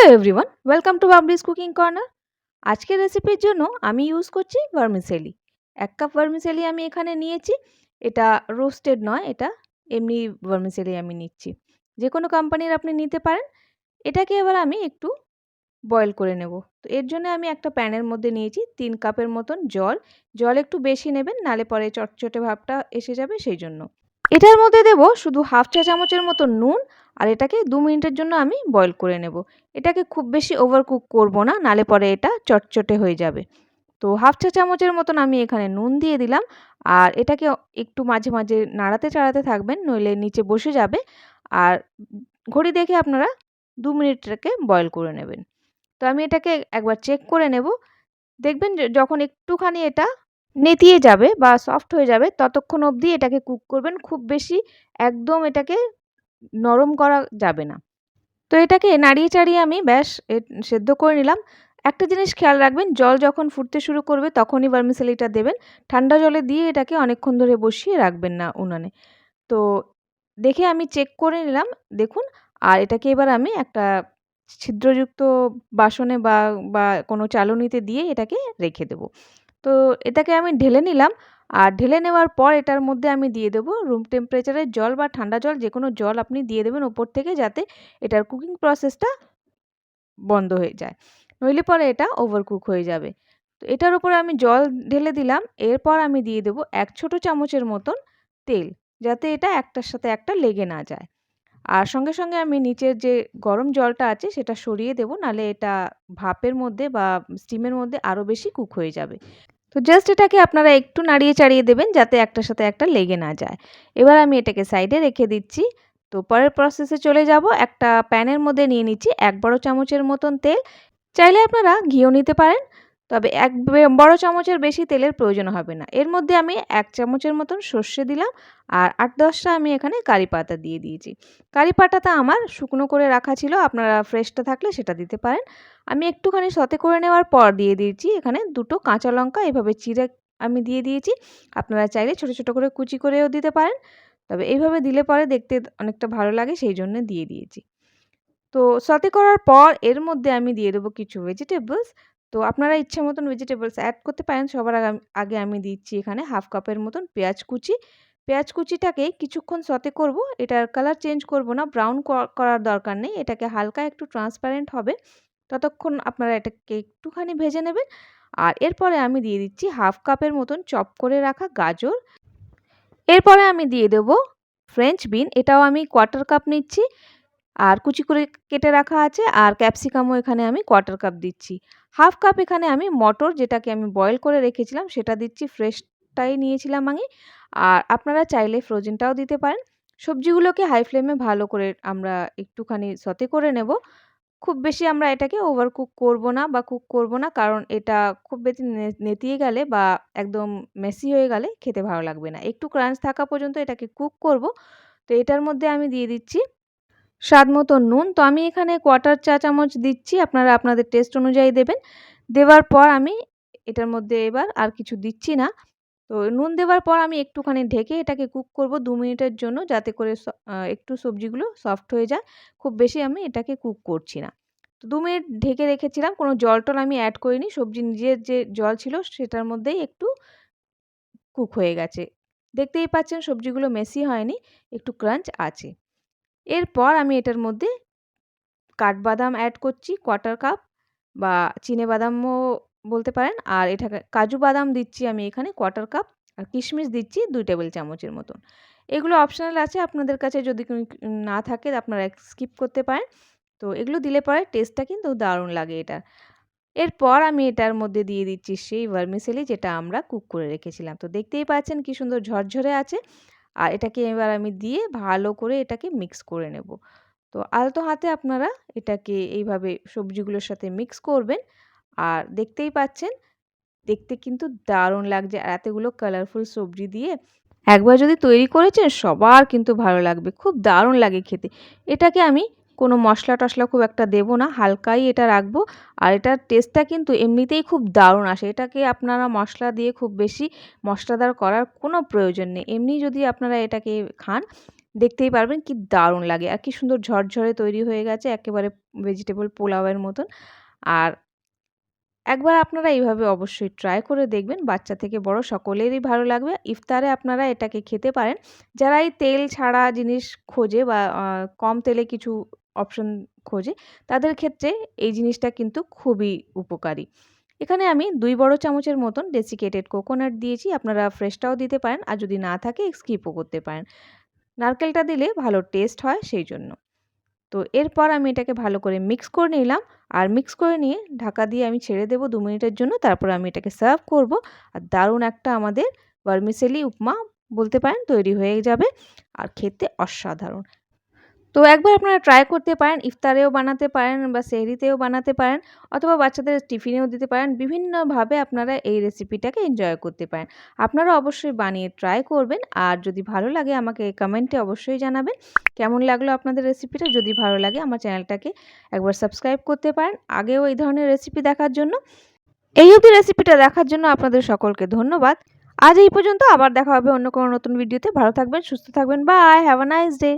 Hello everyone, welcome to Babli's cooking corner. আজকের রেসিপির জন্য আমি ইউজ করছি ভার্মিসেলি। ১ কাপ ভার্মিসেলি আমি এখানে নিয়েছি। এটা রোস্টেড নয়, এটা এমনি ভার্মিসেলি আমি নিচ্ছি। যেকোনো কোম্পানির আপনি নিতে পারেন। এটাকে এবার আমি একটু বয়েল করে নেব। তো এর জন্য আমি একটা প্যানের মধ্যে নিয়েছি ৩ কাপের মতন জল। জল একটু বেশি নেবেন, নাহলে পরে চটচটে ভাবটা এসে যাবে সেইজন্য। এটার মধ্যে দেব শুধু হাফ চা চামচের মতো নুন, আর এটাকে ২ মিনিটের জন্য আমি বয়েল করে নেব। এটাকে খুব বেশি ওভার কুক করব না, নাহলে পরে এটা চটচটে হয়ে যাবে। তো হাফ চা চামচের মতন আমি এখানে নুন দিয়ে দিলাম, আর এটাকে একটু মাঝে মাঝে নাড়াতে চাড়াতে থাকবেন, নইলে নিচে বসে যাবে। আর ঘড়ি দেখে আপনারা ২ মিনিট এটাকে বয়েল করে নেবেন। তো আমি এটাকে একবার চেক করে নেব। দেখবেন যে যখন একটুখানি এটা নেতিয়ে যাবে বা সফট হয়ে যাবে, ততক্ষণ অবধি এটাকে কুক করবেন। খুব বেশি একদম এটাকে নরম করা যাবে না। তো এটাকে নাড়িয়ে চাড়িয়ে আমি ব্যাস সেদ্ধ করে নিলাম। একটা জিনিস খেয়াল রাখবেন, জল যখন ফুটতে শুরু করবে তখনই ভার্মিসেলিটা দেবেন। ঠান্ডা জলে দিয়ে এটাকে অনেকক্ষণ ধরে বসিয়ে রাখবেন না উনানে। তো দেখে আমি চেক করে নিলাম, দেখুন। আর এটাকে এবার আমি একটা ছিদ্রযুক্ত বাসনে বা কোনো চালনিতে দিয়ে এটাকে রেখে দেব। তো এটাকে আমি ঢেলে নিলাম। আর ঢেলে নেওয়ার পর এটার মধ্যে আমি দিয়ে দেবো রুম টেম্পারেচারের জল বা ঠান্ডা জল, যেকোনো জল আপনি দিয়ে দেবেন ওপর থেকে, যাতে এটার কুকিং প্রসেসটা বন্ধ হয়ে যায়। নইলে পরে এটা ওভারকুক হয়ে যাবে। তো এটার উপরে আমি জল ঢেলে দিলাম। এরপর আমি দিয়ে দেবো ১ ছোট চামচের মতন তেল, যাতে এটা একটার সাথে একটা লেগে না যায়। আর সঙ্গে সঙ্গে আমি নিচের যে গরম জলটা আছে সেটা সরিয়ে দেবো, নাহলে এটা ভাপের মধ্যে বা স্টিমের মধ্যে আরও বেশি কুক হয়ে যাবে। তো জাস্ট এটাকে আপনারা একটু নাড়িয়ে চাড়িয়ে দেবেন, যাতে একটার সাথে একটা লেগে না যায়। এবার আমি এটাকে সাইডে রেখে দিচ্ছি। তো পরের প্রসেসে চলে যাব। একটা প্যানের মধ্যে নিয়ে নিচ্ছি ১ বড় চামচের মতন তেল। চাইলে আপনারা ঘিও নিতে পারেন। তবে এক বড় চামচের বেশি তেলের প্রয়োজন হবে না। এর মধ্যে আমি ১ চামচের মতন সর্ষে দিলাম, আর ৮-১০ টা আমি এখানে কারি পাতা দিয়ে দিয়েছি। কারি পাতাটা আমার শুকনো করে রাখা ছিল, আপনারা ফ্রেশটা থাকলে সেটা দিতে পারেন। আমি একটুখানি সতে করে নেওয়ার পর দিয়ে দিয়েছি এখানে ২ টো কাঁচা লঙ্কা এভাবে চিড়ে আমি দিয়ে দিয়েছি। আপনারা চাইলে ছোট ছোট করে কুচি করেও দিতে পারেন। তবে এইভাবে দিলে পরে দেখতে অনেকটা ভালো লাগে, সেই জন্য দিয়ে দিয়েছি। তো সতে করার পর এর মধ্যে আমি দিয়ে দেবো কিছু ভেজিটেবলস। তো আপনারা ইচ্ছে মতন ভেজিটেবলস অ্যাড করতে পারেন। সবার আগে আমি দিচ্ছি এখানে হাফ কাপের মতন পেঁয়াজ কুচি। পেঁয়াজ কুচিটাকে কিছুক্ষণ সতে করব। এটার কালার চেঞ্জ করব না, ব্রাউন করার দরকার নেই। এটাকে হালকা একটু ট্রান্সপারেন্ট হবে, ততক্ষণ আপনারা এটাকে একটুখানি ভেজে নেবেন। আর এরপরে আমি দিয়ে দিচ্ছি হাফ কাপের মতন চপ করে রাখা গাজর। এরপরে আমি দিয়ে দেবো ফ্রেঞ্চ বিন, এটাও আমি কোয়ার্টার কাপ নিচ্ছি। আর কুচি করে কেটে রাখা আছে, আর ক্যাপসিকামও এখানে আমি কোয়ার্টার কাপ দিচ্ছি। হাফ কাপ এখানে আমি মটর, যেটাকে আমি বয়েল করে রেখেছিলাম, সেটা দিচ্ছি। ফ্রেশটাই নিয়েছিলাম আমি। আর আপনারা চাইলে ফ্রোজেনটাও দিতে পারেন। সবজিগুলোকে হাই ফ্লেমে ভালো করে আমরা একটুখানি সতে করে নেব। খুব বেশি আমরা এটাকে ওভার কুক করব না বা কুক করব না, কারণ এটা খুব বেশি নেতিয়ে গেলে বা একদম মেসি হয়ে গেলে খেতে ভালো লাগবে না। একটু ক্রাঞ্চ থাকা পর্যন্ত এটাকে কুক করব। তো এটার মধ্যে আমি দিয়ে দিচ্ছি স্বাদ মতো নুন। তো আমি এখানে কোয়ার্টার চা চামচ দিচ্ছি, আপনারা আপনাদের টেস্ট অনুযায়ী দেবেন। দেওয়ার পর আমি এটার মধ্যে এবার আর কিছু দিচ্ছি না। তো নুন দেওয়ার পর আমি একটুখানি ঢেকে এটাকে কুক করব ২ মিনিটের জন্য, যাতে করে একটু সবজিগুলো সফট হয়ে যায়। খুব বেশি আমি এটাকে কুক করছি না। তো ২ মিনিট ঢেকে রেখেছিলাম, কোনো জল-টল আমি অ্যাড করিনি। সবজি নিজের যে জল ছিল সেটার মধ্যেই একটু কুক হয়ে গেছে। দেখতেই পাচ্ছেন সবজিগুলো মেসি হয়নি, একটু ক্রাঞ্চ আছে। এরপর আমি এটার মধ্যে কাঠবাদাম অ্যাড করছি কোয়ার্টার কাপ, বা চিনেবাদামও বলতে পারেন। আর এটাকে কাজু বাদাম দিচ্ছি আমি এখানে কোয়ার্টার কাপ, আর কিশমিশ দিচ্ছি ২ টেবিল চামচের মতন। এগুলো অপশনাল আছে, আপনাদের কাছে যদি না থাকে আপনারা স্কিপ করতে পারেন। তো এগুলো দিলে পরে টেস্টটা কিন্তু দারুণ লাগে এটার। এরপর আমি এটার মধ্যে দিয়ে দিচ্ছি সেই ভার্মিসেলি, যেটা আমরা কুক করে রেখেছিলাম। তো দেখতেই পাচ্ছেন কি সুন্দর ঝরঝরে আছে। আর এটাকে এবার আমি দিয়ে ভালো করে এটাকে মিক্স করে নেব। তো আলতো হাতে আপনারা এটাকে এইভাবে সবজিগুলোর সাথে মিক্স করবেন। আর দেখতেই পাচ্ছেন, দেখতে কিন্তু দারুণ লাগছে। আর এতগুলো কালারফুল সবজি দিয়ে একবার যদি তৈরি করেছেন, সবার কিন্তু ভালো লাগবে। খুব দারুণ লাগে খেতে। এটাকে আমি কোনো মশলা-টশলা খুব একটা দেব না, হালকাই এটা রাখবো। আর এটার টেস্টটা কিন্তু এমনিতেই খুব দারুণ আসে। এটাকে আপনারা মশলা দিয়ে খুব বেশি মশলাদার করার কোনো প্রয়োজন নেই। এমনি যদি আপনারা এটাকে খান, দেখতেই পারবেন কি দারুণ লাগে আর কি সুন্দর ঝরঝরে তৈরি হয়ে গেছে একেবারে ভেজিটেবল পোলাওয়ের মতন। আর একবার আপনারা এইভাবে অবশ্যই ট্রাই করে দেখবেন। বাচ্চা থেকে বড় সকলেরই ভালো লাগবে। ইফতারে আপনারা এটাকে খেতে পারেন। যারা এই তেল ছাড়া জিনিস খোঁজে বা কম তেলে কিছু অপশন খোঁজে, তাদের ক্ষেত্রে এই জিনিসটা কিন্তু খুবই উপকারী। এখানে আমি ২ বড় চামচের মতন ডেসিকেটেড কোকোনাট দিয়েছি। আপনারা ফ্রেশটাও দিতে পারেন আর যদি না থাকে স্কিপও করতে পারেন। নারকেলটা দিলে ভালো টেস্ট হয় সেইজন্য। তো এরপর আমি এটাকে ভালো করে মিক্স করে নিলাম। আর মিক্স করে নিয়ে ঢাকা দিয়ে আমি ছেড়ে দেব ২ মিনিটের জন্য। তারপরে আমি এটাকে সার্ভ করব। আর দারুণ একটা আমাদের ভার্মিসেলি উপমা বলতে পারেন তৈরি হয়ে যাবে। আর খেতে অসাধারণ। তো একবার আপনারা ট্রাই করতে পারেন। ইফতারেও বানাতে পারেন বা সেহরিতেও বানাতে পারেন অথবা বাচ্চাদের টিফিনেও দিতে পারেন। বিভিন্নভাবে আপনারা এই রেসিপিটাকে এনজয় করতে পারেন। আপনারা অবশ্যই বানিয়ে ট্রাই করবেন। আর যদি ভালো লাগে আমাকে কমেন্টে অবশ্যই জানাবেন। কেমন লাগলো আপনাদের রেসিপিটা? যদি ভালো লাগে আমার চ্যানেলটাকে একবার সাবস্ক্রাইব করতে পারেন। আগেও এই ধরনের রেসিপি দেখার জন্য। এই অবধি রেসিপিটা দেখার জন্য আপনাদের সকলকে ধন্যবাদ। আজ এই পর্যন্ত। আবার দেখা হবে অন্য কোনো নতুন ভিডিওতে। ভালো থাকবেন, সুস্থ থাকবেন। Bye. Have a nice day.